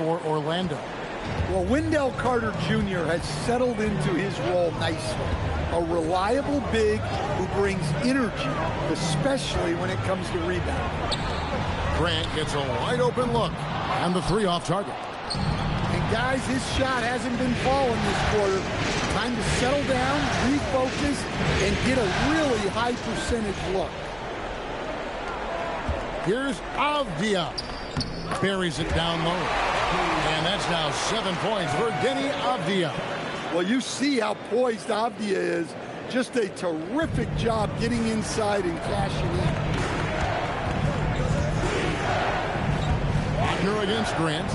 for Orlando. Well, Wendell Carter Jr. has settled into his role nicely. A reliable big who brings energy, especially when it comes to rebounding. Grant gets a wide open look, and the three off target. And guys, his shot hasn't been falling this quarter. Time to settle down, refocus, and get a really high percentage look. Here's Avdia. Buries it down low. And that's now 7 points for Deni Avdia. Well, you see how poised Avdia is. Just a terrific job getting inside and cashing in. Wagner against Grant.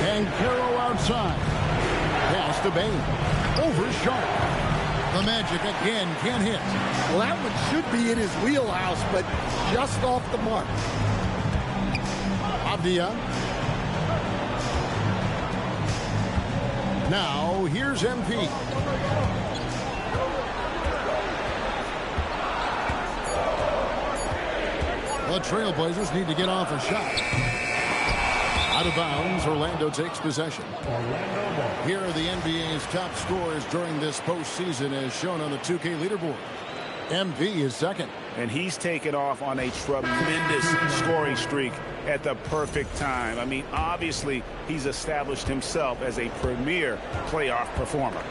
And Caro outside. Pass to Bane. Over Sharp. The Magic again can't hit. Well, that one should be in his wheelhouse, but just off the mark. Avdia. Now, here's MP. The Trailblazers need to get off a shot. Out of bounds, Orlando takes possession. Here are the NBA's top scorers during this postseason as shown on the 2K leaderboard. MP is second. And he's taken off on a tremendous scoring streak at the perfect time. I mean, obviously, he's established himself as a premier playoff performer.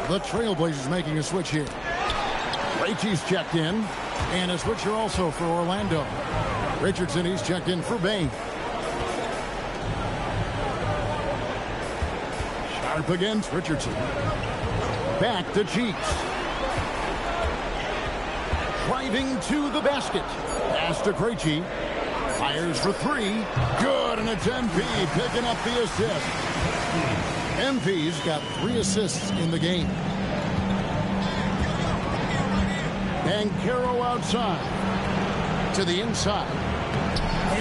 The Trailblazers making a switch here. Krejci's checked in. And a switcher also for Orlando. Richardson, he's checked in for Bane. Sharp against Richardson. Back to Cheeks. Driving to the basket. Pass to Krejci. Fires for three. Good, and it's MP picking up the assist. MP's got 3 assists in the game. And Caro outside. To the inside.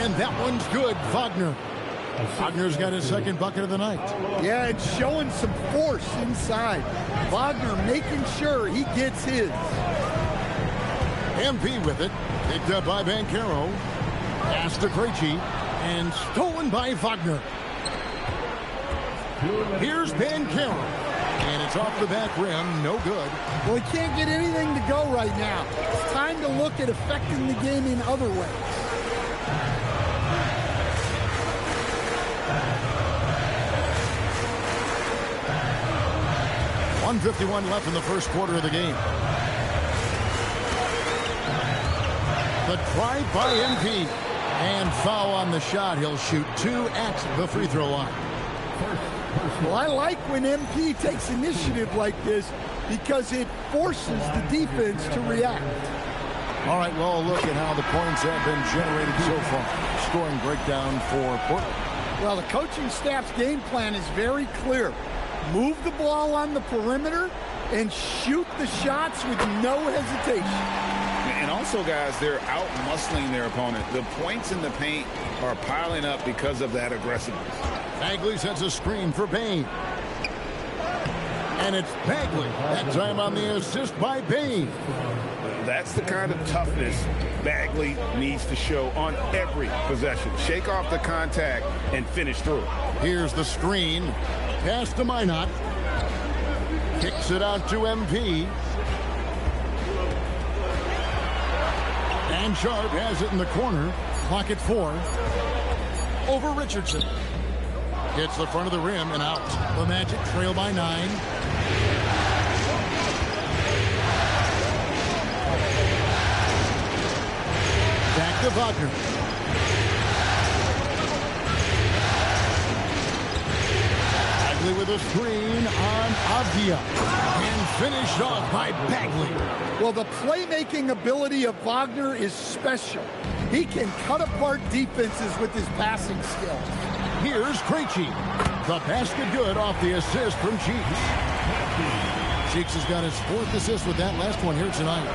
And that one's good. Wagner. Wagner's got his second bucket of the night. Yeah, it's showing some force inside. Wagner making sure he gets his. MP with it. Picked up by Banchero. Pass to Krejci. And stolen by Wagner. Here's Banchero. And it's off the back rim. No good. Well, he can't get anything to go right now. It's time to look at affecting the game in other ways. .151 left in the first quarter of the game. The drive by MP. And foul on the shot. He'll shoot 2 at the free throw line. Well, I like when MP takes initiative like this because it forces the defense to react. All right, well, look at how the points have been generated so far. Scoring breakdown for Portland. Well, the coaching staff's game plan is very clear. Move the ball on the perimeter and shoot the shots with no hesitation. And also, guys, they're out-muscling their opponent. The points in the paint are piling up because of that aggressiveness. Bagley sets a screen for Bane. And it's Bagley. That time on the assist by Bane. That's the kind of toughness Bagley needs to show on every possession. Shake off the contact and finish through. Here's the screen. Pass to Minot. Kicks it out to MP. And Sharp has it in the corner. Clock at 4. Over Richardson. Hits the front of the rim and out. The Magic trail by 9. Back to Wagner. Bagley with a screen on Avdia. And finished off by Bagley. Well, the playmaking ability of Wagner is special. He can cut apart defenses with his passing skills. Here's Krejci. The basket good off the assist from Cheeks. Cheeks has got his 4th assist with that last one here tonight.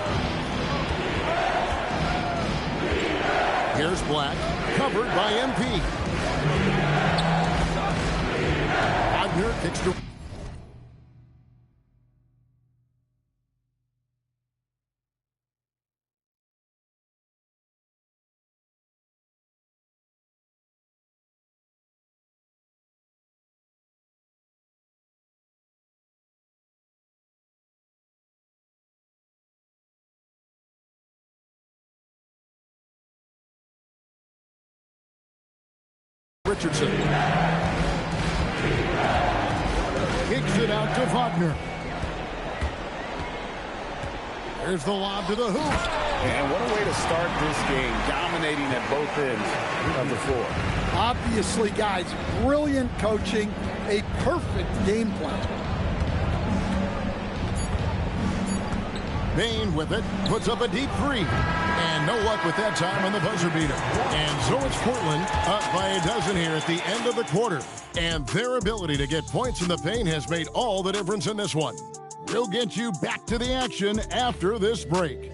Here's Black. Covered by MP. Wagner kicks to Richardson. Kicks it out to Wagner. There's the lob to the hoop. And what a way to start this game, dominating at both ends of the floor. Obviously, guys, brilliant coaching, a perfect game plan. Bane with it, puts up a deep three. And no luck with that time on the buzzer beater. And so it's Portland up by a dozen here at the end of the quarter. And their ability to get points in the paint has made all the difference in this one. We'll get you back to the action after this break.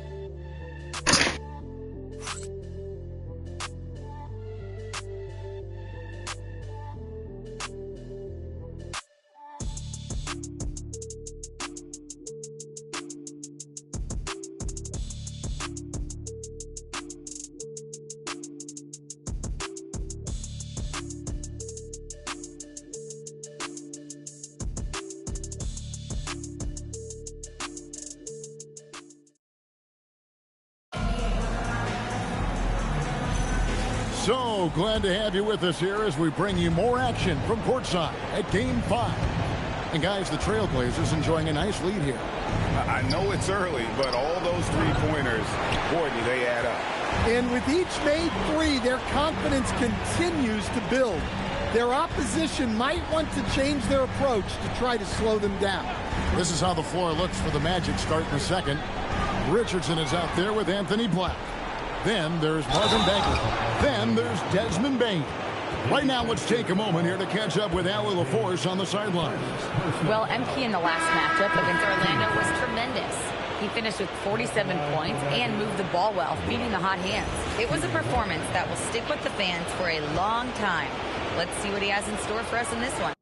So glad to have you with us here as we bring you more action from courtside at Game 5. And guys, the Trailblazers enjoying a nice lead here. I know it's early, but all those three-pointers, boy, do they add up. And with each made three, their confidence continues to build. Their opposition might want to change their approach to try to slow them down. This is how the floor looks for the Magic start in the second. Richardson is out there with Anthony Black. Then there's Marvin Bagley. Then there's Desmond Bane. Right now, let's take a moment here to catch up with Allie LaForce on the sidelines. Well, MP in the last matchup against Orlando was tremendous. He finished with 47 points and moved the ball well, feeding the hot hands. It was a performance that will stick with the fans for a long time. Let's see what he has in store for us in this one.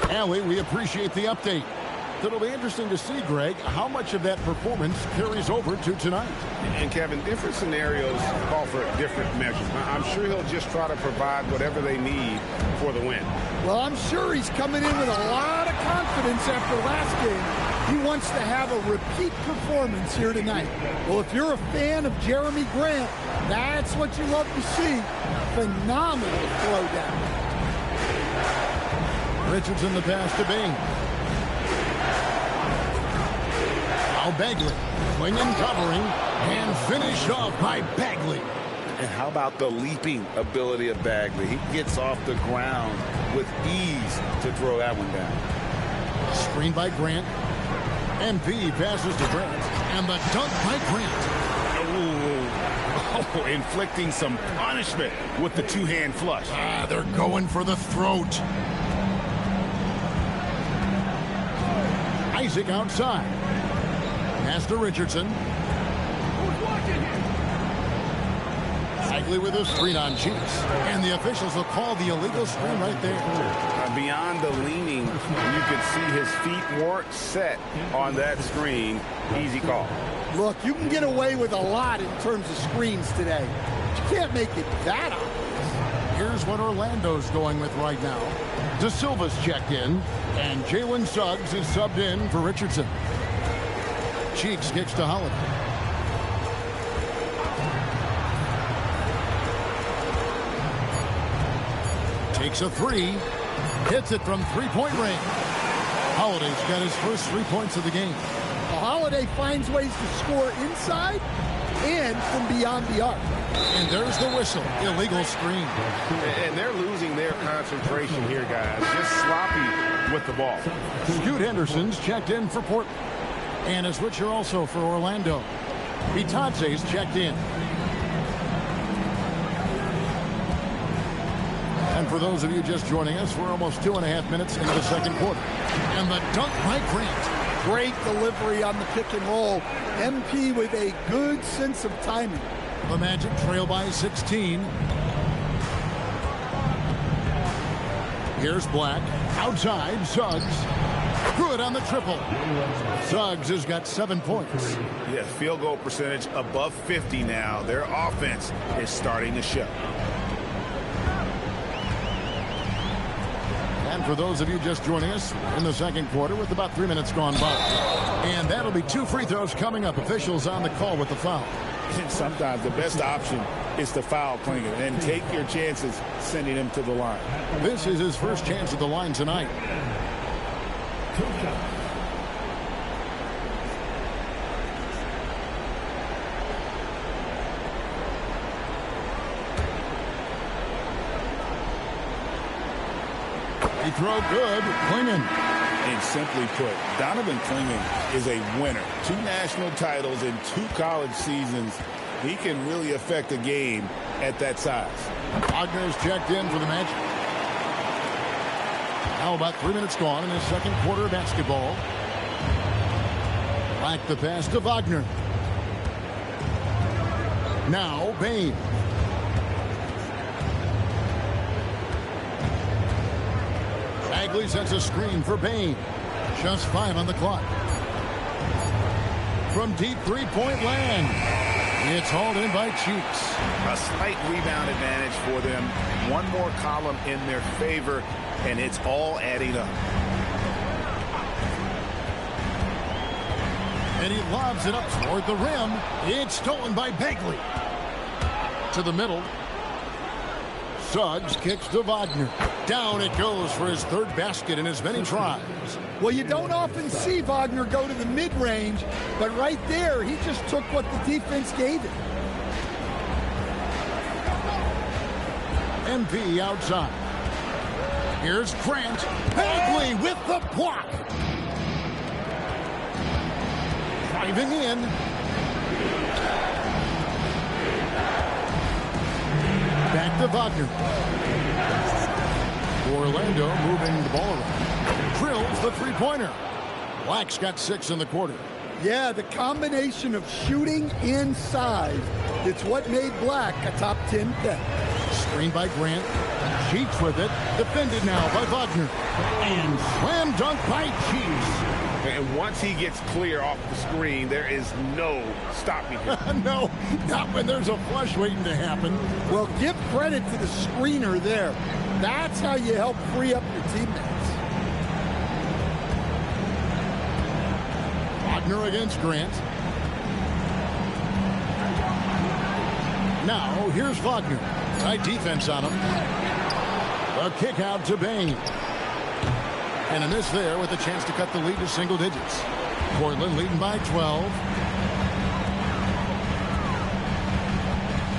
Allie, we appreciate the update. It'll be interesting to see, Greg, how much of that performance carries over to tonight. And, Kevin, different scenarios call for different measures. I'm sure he'll just try to provide whatever they need for the win. Well, I'm sure he's coming in with a lot of confidence after last game. He wants to have a repeat performance here tonight. Well, if you're a fan of Jeremy Grant, that's what you love to see. Phenomenal throwdown. Richardson the pass to Bing. Now Bagley, clinging, covering, and finished off by Bagley. And how about the leaping ability of Bagley? He gets off the ground with ease to throw that one down. Screen by Grant. MP passes to Grant. And the dunk by Grant. Oh, inflicting some punishment with the two-hand flush. They're going for the throat. Isaac outside. Pass to Richardson. Bagley with a screen on Cheeks. And the officials will call the illegal screen right there. Beyond the leaning, you could see his feet weren't set on that screen. Easy call. Look, you can get away with a lot in terms of screens today. But you can't make it that obvious. Here's what Orlando's going with right now. De Silva's checked in, and Jalen Suggs is subbed in for Richardson. Cheeks kicks to Holiday. Takes a three. Hits it from three-point range. Holiday's got his first 3 points of the game. Holiday finds ways to score inside and from beyond the arc. And there's the whistle. Illegal screen. And they're losing their concentration here, guys. Just sloppy with the ball. Scoot Henderson's checked in for Portland. And a switcher also for Orlando. Bitadze's checked in. And for those of you just joining us, we're almost 2.5 minutes into the second quarter. And the dunk by Grant. Great delivery on the pick and roll. MP with a good sense of timing. The Magic trail by 16. Here's Black. Outside, Suggs. Good on the triple. Suggs has got 7 points. Yeah, field goal percentage above 50 now. Their offense is starting to show. And for those of you just joining us in the second quarter with about 3 minutes gone by. And that'll be 2 free throws coming up. Officials on the call with the foul. And sometimes the best option is to foul Clingan and take your chances sending him to the line. This is his first chance at the line tonight. He throw good. Clingan. And simply put, Donovan Clingan is a winner. 2 national titles in 2 college seasons. He can really affect a game at that size. Wagner's checked in for the match. Now about 3 minutes gone in his second quarter of basketball. Back the pass to Wagner. Now Bane. Bagley sets a screen for Bane. Just 5 on the clock. From deep three-point land. It's hauled in by Cheeks. A slight rebound advantage for them. One more column in their favor, and it's all adding up. And he lobs it up toward the rim. It's stolen by Bagley. To the middle. Suggs kicks to Wagner. Down it goes for his 3rd basket in as many tries. Well, you don't often see Wagner go to the mid-range, but right there, he just took what the defense gave him. MP outside. Here's Grant. Bagley with the block. Driving in. Back to Wagner. Orlando moving the ball around. Drills the three-pointer. Black's got 6 in the quarter. Yeah, the combination of shooting and size, it's what made Black a top 10 pick. Screen by Grant. Cheeks with it. Defended now by Wagner. And slam dunk by Cheeks. And once he gets clear off the screen, there is no stopping him. No, not when there's a flush waiting to happen. Well, give credit to the screener there. That's how you help free up your teammates. Wagner against Grant. Now, here's Wagner. Tight defense on him. A kick out to Bane. And a miss there with a chance to cut the lead to single digits. Portland leading by 12.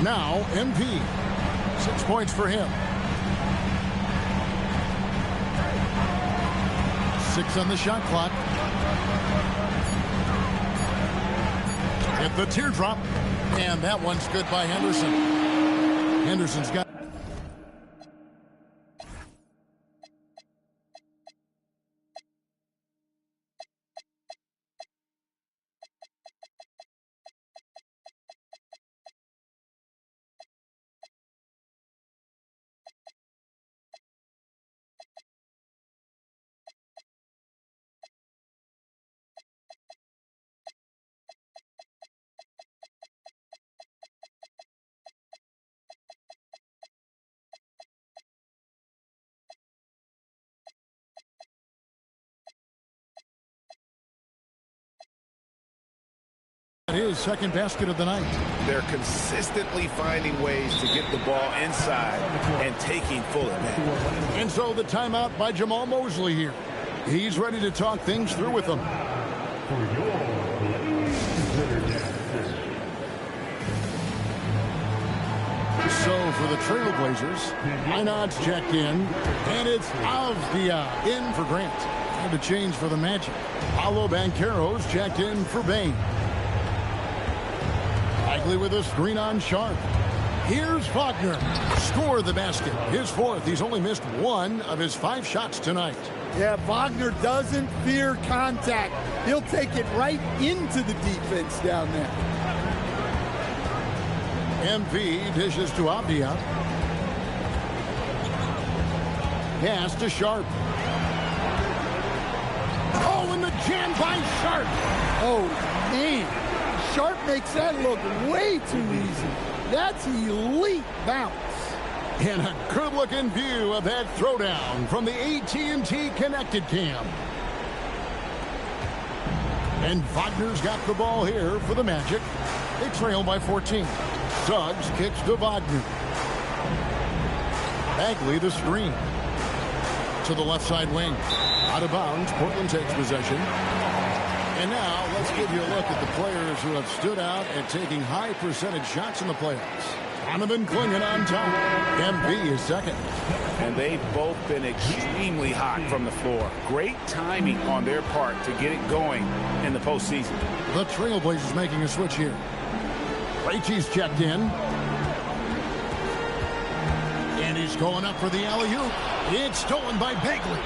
Now, MP. 6 points for him. 6 on the shot clock. Hit the teardrop. And that one's good by Henderson. Henderson's got... His second basket of the night. They're consistently finding ways to get the ball inside and taking full advantage. And so the timeout by Jamal Mosley here. He's ready to talk things through with them. So for the Trailblazers, Minot's checked in, and it's Avdia in for Grant. And a change for the Magic. Paolo Banchero's checked in for Bane. Bagley with a screen on Sharp. Here's Wagner. Score the basket. His 4th. He's only missed 1 of his 5 shots tonight. Yeah, Wagner doesn't fear contact. He'll take it right into the defense down there. MP dishes to Avdia. pass to Sharp. Oh, and the jam by Sharp. Oh, man. Sharp makes that look way too easy. That's elite bounce. And a good-looking view of that throwdown from the AT&T Connected Cam. And Wagner's got the ball here for the Magic. They trail by 14. Suggs kicks to Wagner. Bagley the screen. To the left side wing. Out of bounds. Portland takes possession. And now let's give you a look at the players who have stood out at taking high percentage shots in the playoffs. Donovan Clingan on top. MB is second. And they've both been extremely hot from the floor. Great timing on their part to get it going in the postseason. The Trailblazers making a switch here. Krejci's checked in. And he's going up for the alley-oop. It's stolen by Bagley.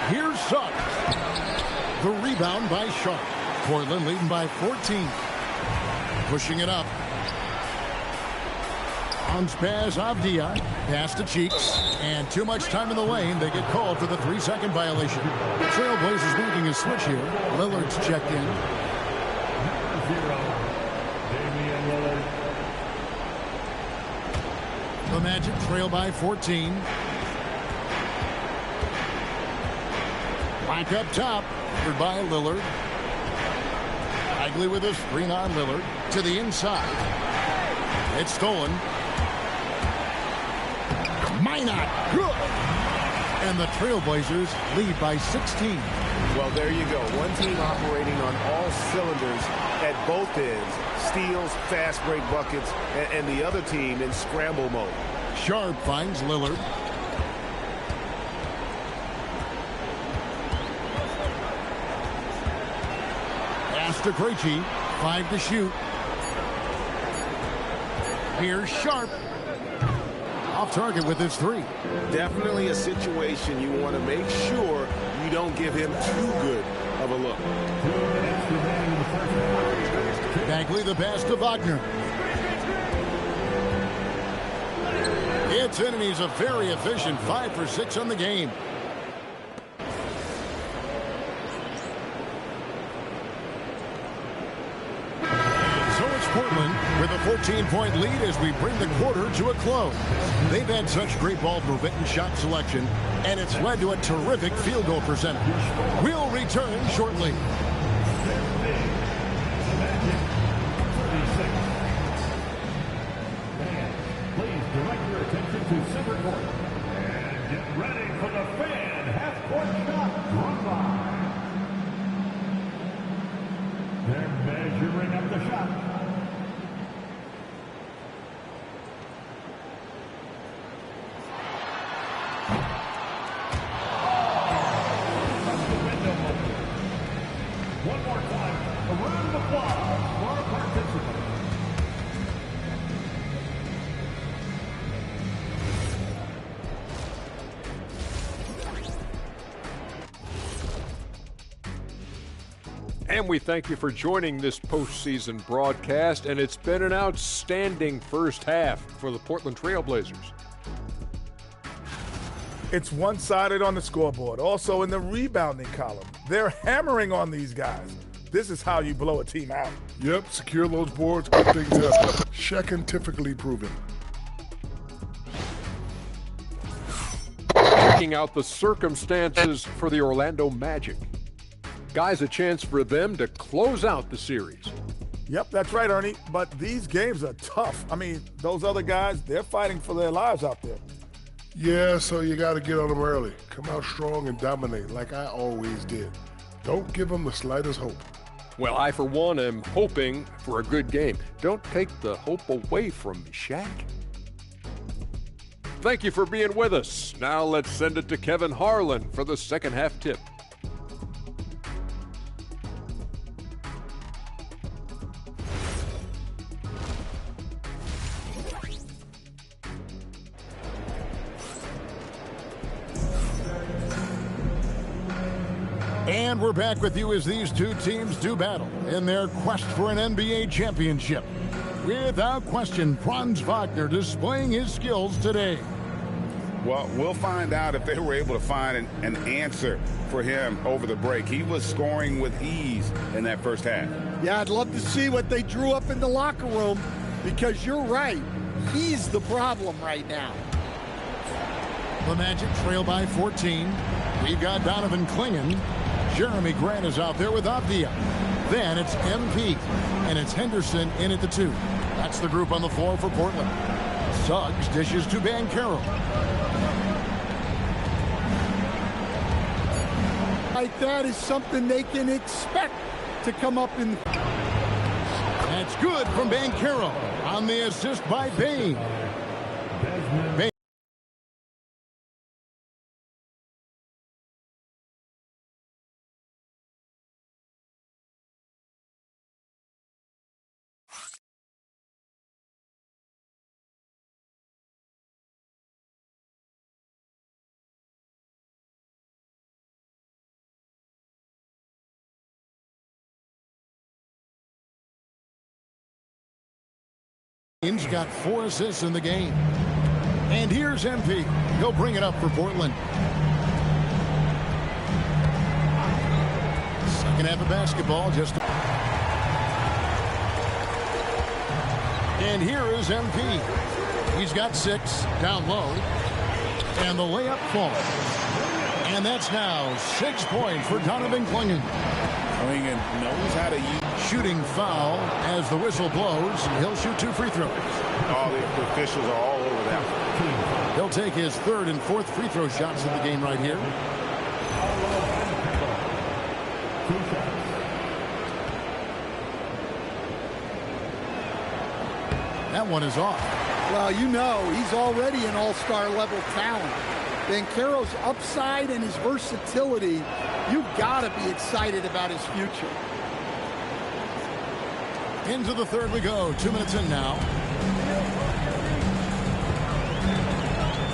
Here's Suggs. The rebound by Sharp. Portland leading by 14. Pushing it up. On Spaz Avdia. Pass to Cheeks. And too much time in the lane. They get called for the 3-second violation. The Trailblazers making a switch here. Lillard's checked in. The Magic trail by 14. Back up top. By Lillard. Bagley with a screen on Lillard. To the inside. It's stolen. Minot. Good. And the Trailblazers lead by 16. Well, there you go. One team operating on all cylinders at both ends. Steals, fast break buckets, and the other team in scramble mode. Sharp finds Lillard. Pass to Krejci. 5 to shoot. Here's Sharp. Off target with his 3. Definitely a situation you want to make sure you don't give him too good of a look. Bagley the pass to Wagner. It's in, and he's a very efficient 5 for 6 on the game. So it's Portland with a 14-point lead as we bring the quarter to a close. They've had such great ball movement and shot selection, and it's led to a terrific field goal percentage. We'll return shortly. To center court. And get ready for the fan half-court shot run by. They're measuring up the shot. One more time, a round of applause for our participants. And we thank you for joining this postseason broadcast, and it's been an outstanding first half for the Portland Trailblazers. It's one-sided on the scoreboard. Also in the rebounding column. They're hammering on these guys. This is how you blow a team out. Yep, secure those boards, good things happen. Scientifically proven. Checking out the circumstances for the Orlando Magic. Guys, a chance for them to close out the series. Yep, that's right, Ernie. But these games are tough. I mean, those other guys, they're fighting for their lives out there. Yeah, so you got to get on them early. Come out strong and dominate like I always did. Don't give them the slightest hope. Well, I, for one, am hoping for a good game. Don't take the hope away from me, Shaq. Thank you for being with us. Now let's send it to Kevin Harlan for the second half tip. And we're back with you as these two teams do battle in their quest for an NBA championship. Without question, Franz Wagner displaying his skills today. Well, we'll find out if they were able to find an answer for him over the break. He was scoring with ease in that first half. Yeah, I'd love to see what they drew up in the locker room, because you're right. He's the problem right now. The Magic trail by 14. We've got Donovan Clingan. Jeremy Grant is out there with Avdia. Then it's MP, and it's Henderson in at the 2. That's the group on the floor for Portland. Suggs dishes to Banchero. Like that is something they can expect to come up in. That's good from Banchero on the assist by Bane. He's got 4 assists in the game. And here's MP. He'll bring it up for Portland. Second half of basketball just. And here is MP. He's got 6 down low. And the layup falls. And that's now 6 points for Donovan Clingan. Clingan knows how to use. Shooting foul as the whistle blows. He'll shoot 2 free throws. All the officials are all over that. He'll take his 3rd and 4th free throw shots of the game right here. That one is off. Well, you know, he's already an all-star level talent. Banchero's upside and his versatility, you've got to be excited about his future. Into the 3rd we go. 2 minutes in now.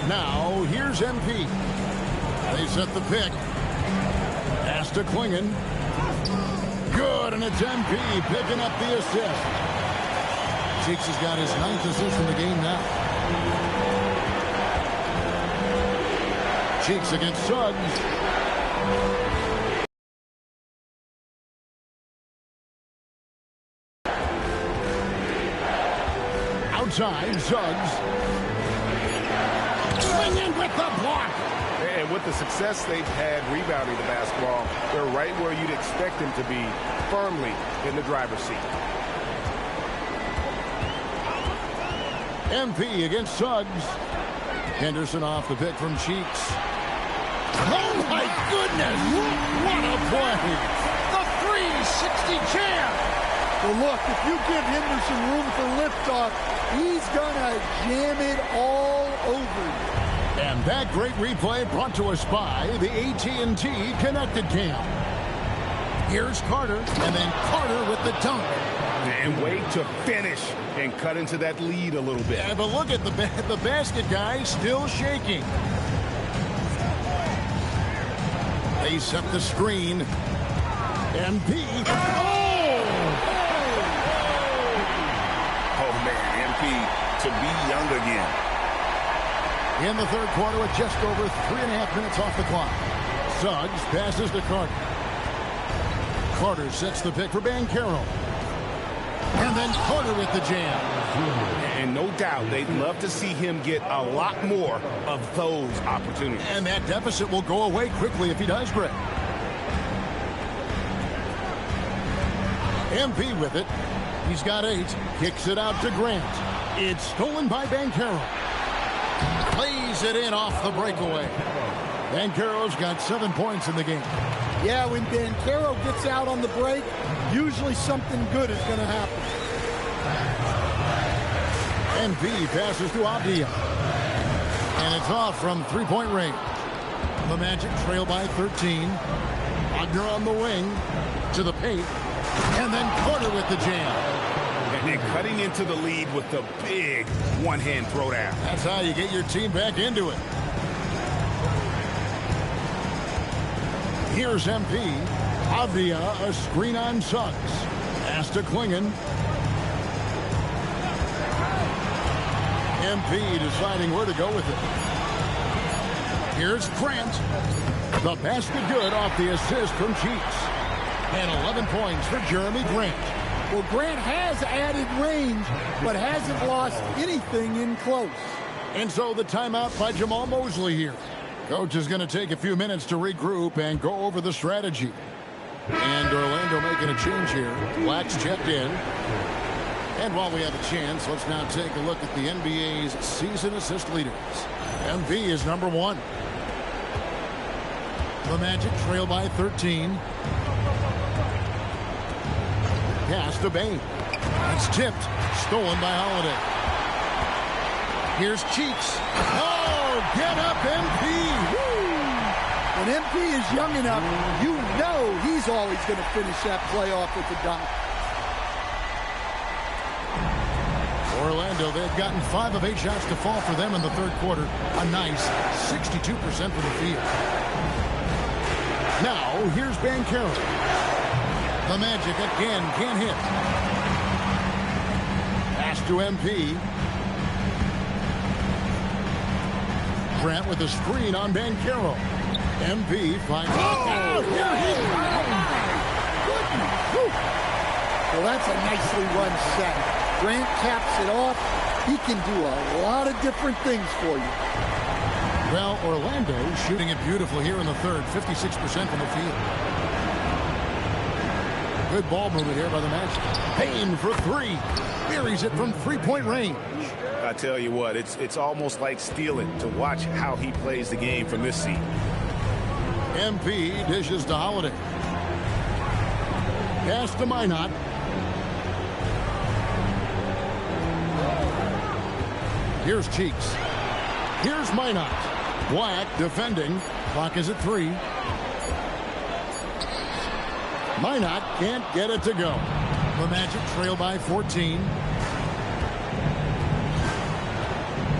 Now, here's MP. They set the pick. Pass to Clingan. Good, and it's MP picking up the assist. Cheeks has got his 9th assist in the game now. Cheeks against Suggs. Outside, Suggs. Clingan with the block. And with the success they've had rebounding the basketball, they're right where you'd expect them to be, firmly in the driver's seat. MP against Suggs. Henderson off the pick from Cheeks. Oh, my goodness! What a play! The 360 champ! Well, look, if you give Henderson room for liftoff, he's going to jam it all over you. And that great replay brought to us by the AT&T Connected Cam. Here's Carter, and then Carter with the dunk. And wait to finish and cut into that lead a little bit. Yeah, but look at the basket guy still shaking. They set the screen. MP. Oh, man, MP to be young again. In the 3rd quarter with just over 3.5 minutes off the clock. Suggs passes to Carter. Carter sets the pick for Banchero. And then Carter with the jam. And no doubt they'd love to see him get a lot more of those opportunities. And that deficit will go away quickly if he does, Greg. MP with it. He's got 8. Kicks it out to Grant. It's stolen by Banchero. Plays it in off the breakaway. Banchero's got 7 points in the game. Yeah, when Banchero gets out on the break, usually something good is going to happen. MP passes to Avdia. And it's off from 3-point range. The Magic trail by 13. Wagner on the wing to the paint. And then Carter with the jam. And cutting into the lead with the big one-hand throwdown. That's how you get your team back into it. Here's MP. Avdia, a screen on Suggs. Pass to Clingan. MP deciding where to go with it. Here's Grant. The basket good off the assist from Cheeks. And 11 points for Jeremy Grant. Well, Grant has added range, but hasn't lost anything in close. And so the timeout by Jamal Mosley here. Coach is going to take a few minutes to regroup and go over the strategy. And Orlando making a change here. Black's checked in. And while we have a chance, let's now take a look at the NBA's season assist leaders. MV is number 1. The Magic trail by 13. Pass to Bane. It's tipped. Stolen by Holiday. Here's Cheeks. Oh, get up, MP. Woo! When MP is young enough, you know he's always going to finish that play off with the dunk. Orlando, they've gotten 5 of 8 shots to fall for them in the third quarter. A nice 62% from the field. Now, here's Banchero. The Magic again can't hit. Pass to MP. Grant with a screen on Banchero. MP finds out. Here he goes. Well, that's a nicely run set. Grant caps it off. He can do a lot of different things for you. Well, Orlando shooting it beautiful here in the third. 56% from the field. Good ball movement here by the Magic. Payne for 3. Buries it from 3-point range. I tell you what, it's almost like stealing to watch how he plays the game from this seat. MP dishes to Holiday. Pass to Minot. Here's Cheeks. Here's Minot. Black defending. Clock is at 3. Minot can't get it to go. The Magic trail by 14.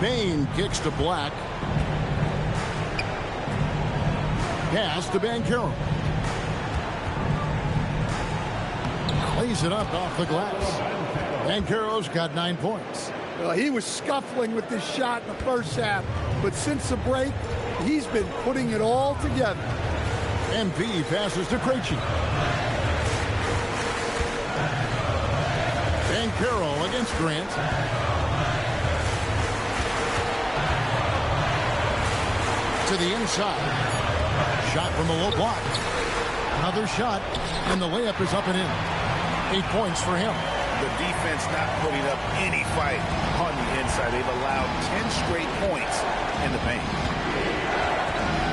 Bane kicks to Black. Pass to Banchero. Lays it up off the glass. Banchero's got 9 points. Well, he was scuffling with this shot in the first half, but since the break, he's been putting it all together. MP passes to Krejci. Banchero against Grant. To the inside. Shot from the low block. Another shot, and the layup is up and in. 8 points for him. The defense not putting up any fight on the inside. They've allowed 10 straight points in the paint.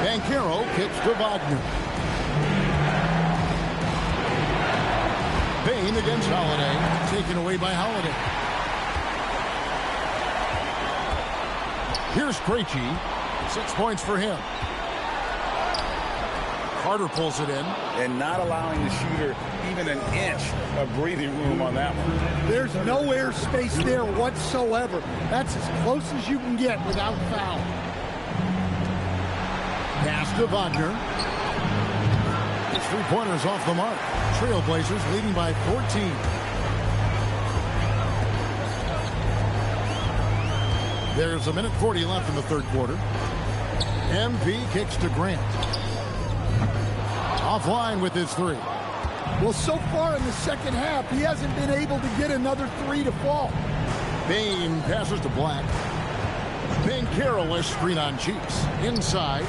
Banchero kicks to Wagner. Bane against Holiday. Taken away by Holiday. Here's Krejci. 6 points for him. Carter pulls it in. And not allowing the shooter even an inch of breathing room on that one. There's no air space there whatsoever. That's as close as you can get without foul. Pass to Wagner. His 3-pointers off the mark. Trailblazers leading by 14. There's 1:40 left in the third quarter. MP kicks to Grant. Offline with his 3. Well, so far in the second half, he hasn't been able to get another 3 to fall. Bane passes to Black. Banchero a screen on Cheeks. Inside.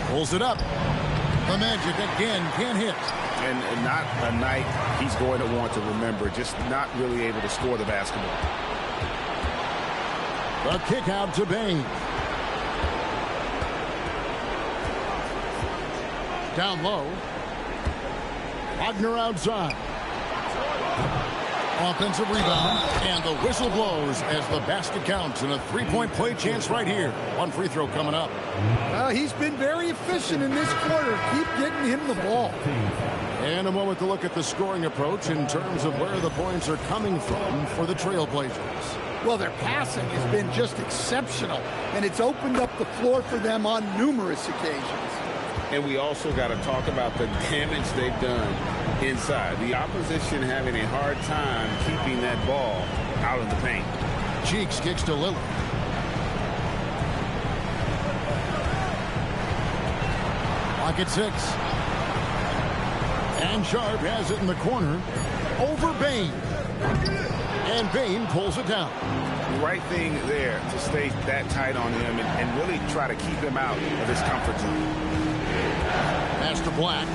Pulls it up. The Magic again can't hit. And not a night he's going to want to remember. Just not really able to score the basketball. The kick out to Bane. Down low. Wagner outside. Offensive rebound. And the whistle blows as the basket counts. And a 3-point play chance right here. One free throw coming up. Well, he's been very efficient in this quarter. Keep getting him the ball. And a moment to look at the scoring approach in terms of where the points are coming from for the Trailblazers. Well, their passing has been just exceptional. And it's opened up the floor for them on numerous occasions. And we also got to talk about the damage they've done inside. The opposition having a hard time keeping that ball out of the paint. Cheeks kicks to Lillard. Clock at 6. And Sharp has it in the corner over Bane. And Bane pulls it down. Right thing there to stay that tight on him and really try to keep him out of his comfort zone. Pass to Black.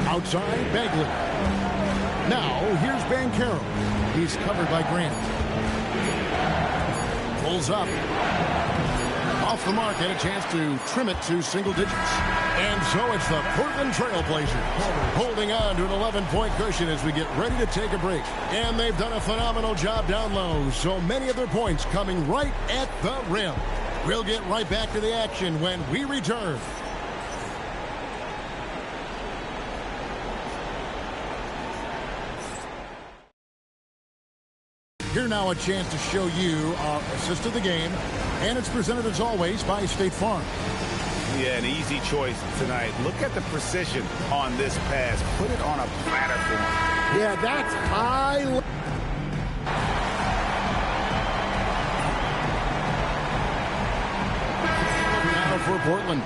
Outside, Bagley. Now, here's Banchero. He's covered by Grant. Pulls up. Off the mark, and a chance to trim it to single digits. And so it's the Portland Trail Blazers holding on to an 11-point cushion as we get ready to take a break. And they've done a phenomenal job down low. So many of their points coming right at the rim. We'll get right back to the action when we return. Here now a chance to show you our assist of the game. And it's presented as always by State Farm. Yeah, an easy choice tonight. Look at the precision on this pass. Put it on a platter for him. Yeah, that's high. Now for Portland.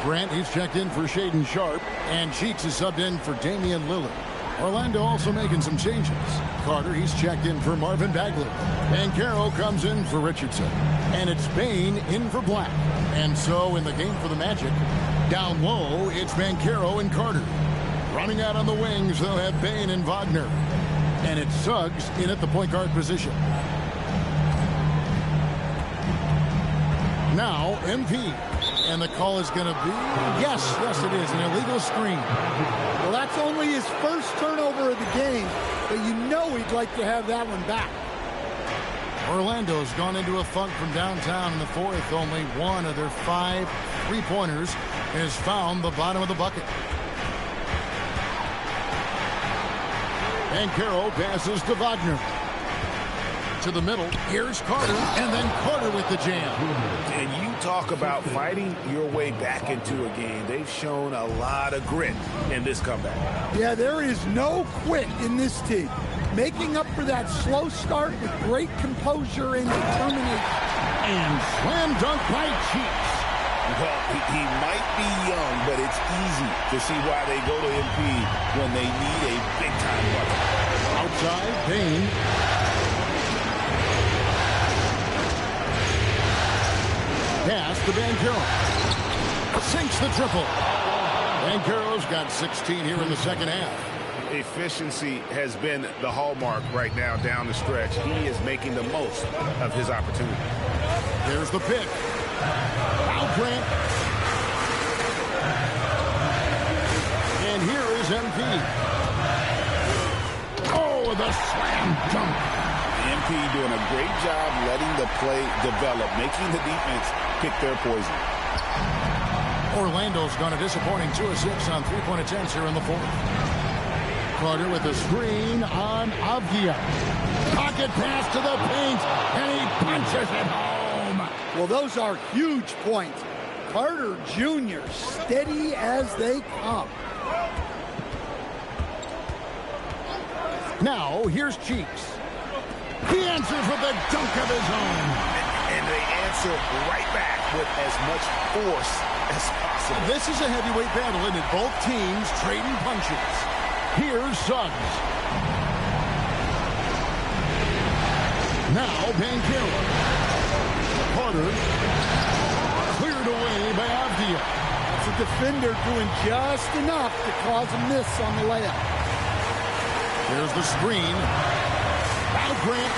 Grant, he's checked in for Shaedon Sharp. And Cheeks is subbed in for Damian Lillard. Orlando also making some changes. Carter, he's checked in for Marvin Bagley. Banchero comes in for Richardson. And it's Bane in for Black. And so in the game for the Magic, down low, it's Banchero and Carter. Running out on the wings, they'll have Bane and Wagner. And it's Suggs in at the point guard position. Now, MP. And the call is going to be, yes, it is, an illegal screen. Well, that's only his first turnover of the game, but you know he'd like to have that one back. Orlando's gone into a funk from downtown in the fourth. Only one of their 5 3-pointers has found the bottom of the bucket. Banchero passes to Wagner. To the middle. Here's Carter, and then Carter with the jam. And you talk about fighting your way back into a game. They've shown a lot of grit in this comeback. Yeah, there is no quit in this team. Making up for that slow start with great composure and determination. And slam dunk by Cheeks. Well, he might be young, but it's easy to see why they go to MP when they need a big-time bucket. Outside, Bane. Pass to Banchero. Sinks the triple. Banchero's got 16 here in the second half. Efficiency has been the hallmark right now down the stretch. He is making the most of his opportunity. There's the pick. Now Grant. And here is MP. Oh, the slam dunk. MP doing a great job letting the play develop, making the defense pick their poison. Orlando's gone a disappointing 2 of 6 on 3-point attempts here in the fourth. Carter with a screen on Avdia. Pocket pass to the paint, and he punches it home. Well, those are huge points. Carter Jr. steady as they come. Now, here's Cheeks. He answers with a dunk of his own. And they answer right back with as much force as possible. This is a heavyweight battle, isn't it? Both teams trading punches. Here's Suggs. Now Banchero. Carter. Cleared away by Avdia. It's a defender doing just enough to cause a miss on the layup. There's the screen. Now Grant.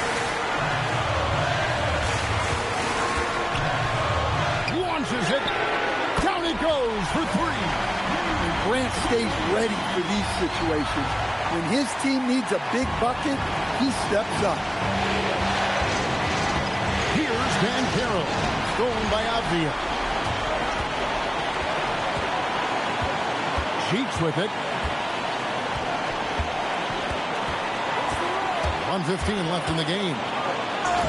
Launches it. Down it goes for 3. And Grant stays ready for these situations. When his team needs a big bucket, he steps up. Here's Banchero. Stolen by Avdia. Cheeks with it. 1:15 left in the game.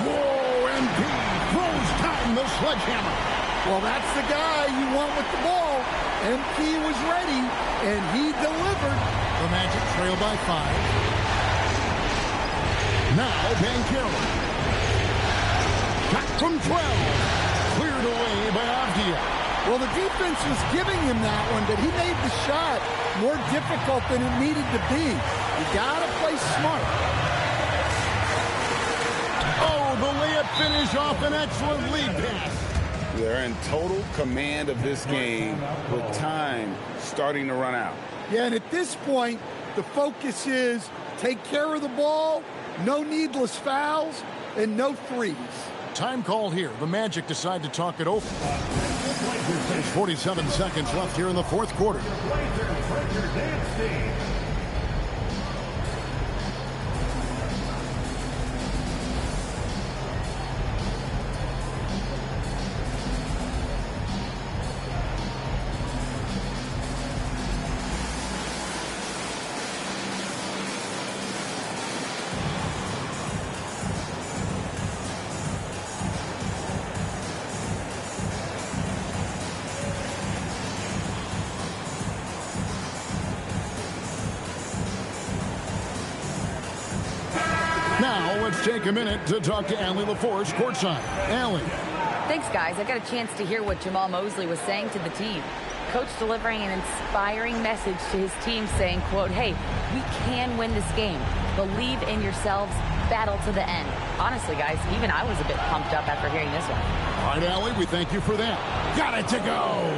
Whoa, MP throws down the sledgehammer. Well, that's the guy you want with the ball. MP was ready, and he delivered. The Magic trail by 5. Now Banchero. Shot from 12. Cleared away by Avdia. Well, the defense was giving him that one, but he made the shot more difficult than it needed to be. You got to play smart. Oh, the layup finish off an excellent lead pass. They're in total command of this game with time starting to run out. Yeah, and at this point, the focus is take care of the ball, no needless fouls, and no threes. Time called here. The Magic decide to talk it over. There's 47 seconds left here in the fourth quarter. Now, let's take a minute to talk to Allie LaForce courtside. Allie. Thanks, guys. I got a chance to hear what Jamal Mosley was saying to the team. Coach delivering an inspiring message to his team saying, quote, hey, we can win this game. Believe in yourselves. Battle to the end. Honestly, guys, even I was a bit pumped up after hearing this one. All right, Allie, we thank you for that. Got it to go.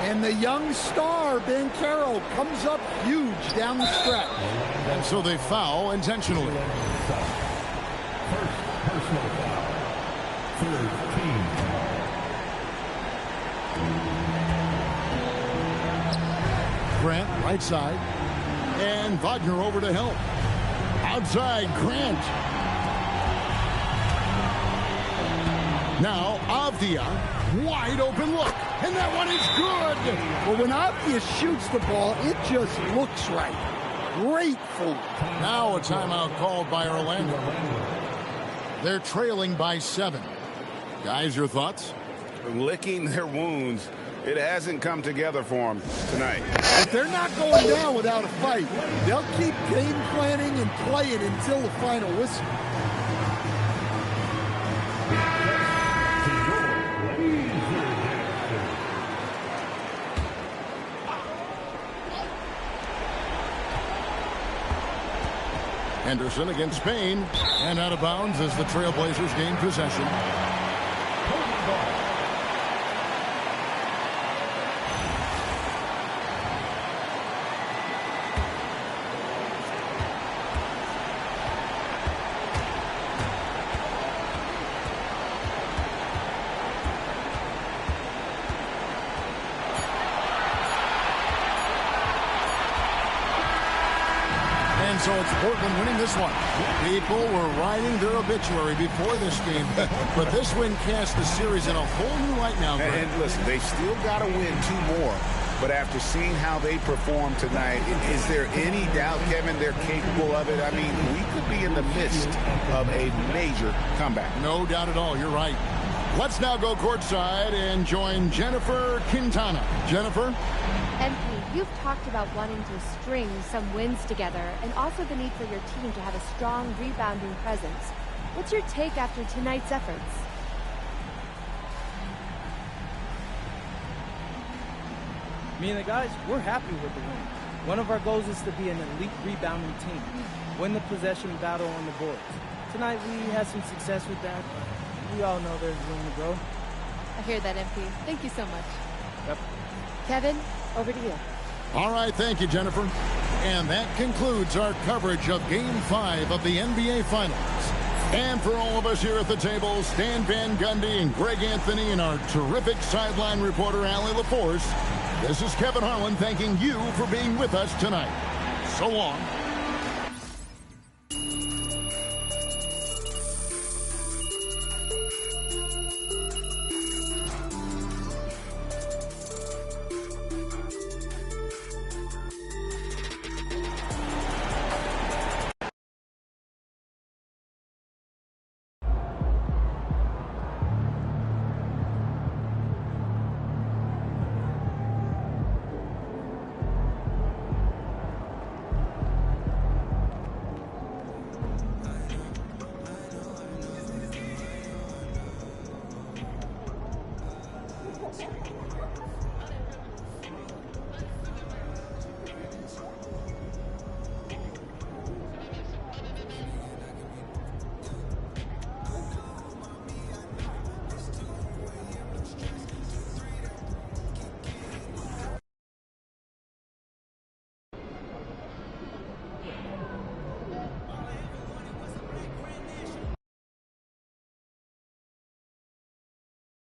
And the young star, Banchero, comes up huge down the stretch. And so they foul intentionally. First personal foul. Third team foul. Grant, right side. And Wagner over to help. Outside, Grant. Now, Avdia, wide open look. And that one is good. Well, when Avdia shoots the ball, it just looks right. Great form. Now a timeout called by Orlando. They're trailing by 7. Guys, your thoughts? Licking their wounds. It hasn't come together for them tonight. If they're not going down without a fight, they'll keep game planning and playing until the final whistle. Henderson against Spain, and out of bounds as the Trailblazers gain possession. And so it's Portland winning this one. People were writing their obituary before this game, but this win cast the series in a whole new light now. And listen, they've still got to win 2 more. But after seeing how they performed tonight, is there any doubt, Kevin, they're capable of it? I mean, we could be in the midst of a major comeback. No doubt at all. You're right. Let's now go courtside and join Jennifer Quintana. Jennifer? MP, you've talked about wanting to string some wins together and also the need for your team to have a strong rebounding presence. What's your take after tonight's efforts? Me and the guys, we're happy with the win. One of our goals is to be an elite rebounding team. Win the possession battle on the boards. Tonight we had some success with that. We all know there's room to grow. I hear that, MP. Thank you so much. Yep. Kevin, over to you. All right, thank you, Jennifer. And that concludes our coverage of Game 5 of the NBA Finals. And for all of us here at the table, Stan Van Gundy and Greg Anthony and our terrific sideline reporter, Allie LaForce, this is Kevin Harlan thanking you for being with us tonight. So long.